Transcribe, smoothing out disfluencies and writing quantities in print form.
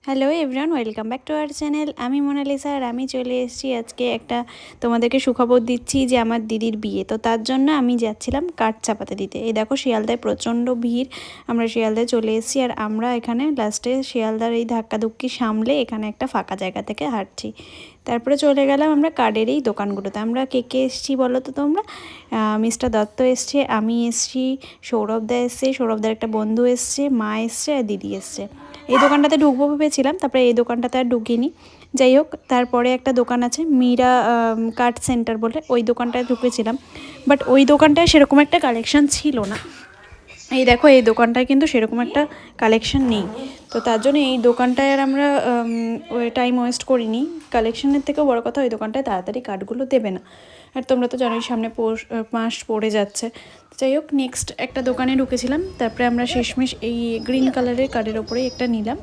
Hello everyone, welcome back to our channel. আমি Mona Lisa আর আমি চলে এসেছি আজকে একটা তোমাদেরকে সুখবর দিচ্ছি যে আমার দিদির বিয়ে। তো তার জন্য আমি যাচ্ছিলাম কাঠ চাপাতে দিতে। এই দেখো শিয়ালদায় প্রচণ্ড ভিড়, আমরা শিয়ালদায় চলে এসেছি আর আমরা এখানে লাস্টে শিয়ালদার এই ধাক্কাধুক্কি সামলে এখানে একটা ফাঁকা জায়গা থেকে হাঁটছি। তারপরে চলে গেলাম আমরা কার্ডের এই দোকানগুলোতে। আমরা কে কে এসেছি বলো তো তোমরা? মিস্টার দত্ত এসছে, আমি এসছি, সৌরভদা এসছে, সৌরভদার একটা বন্ধু এসছে, মা এসছে আর দিদি এসছে। এই দোকানটাতে ঢুকবো ভেবেছিলাম, তারপরে এই দোকানটাতে আর ঢুকিনি। যাই হোক, তারপরে একটা দোকান আছে মীরা কার্ড সেন্টার বলে, ওই দোকানটায় ঢুকেছিলাম। বাট ওই দোকানটায় সেরকম একটা কালেকশান ছিল না। এই দেখো এই দোকানটায় কিন্তু সেরকম একটা কালেকশন নেই। তো তার জন্য এই দোকানটায় আর আমরা ওই টাইম ওয়েস্ট করিনি। কালেকশনের থেকেও বড় কথা, ওই দোকানটায় তাড়াতাড়ি কার্ডগুলো দেবে না। আর তোমরা তো জানোই সামনে মাস পড়ে যাচ্ছে। যাই হোক, নেক্সট একটা দোকানে ঢুকেছিলাম। তারপরে আমরা শেষমেশ এই গ্রিন কালারের কার্ডের ওপরেই একটা নিলাম।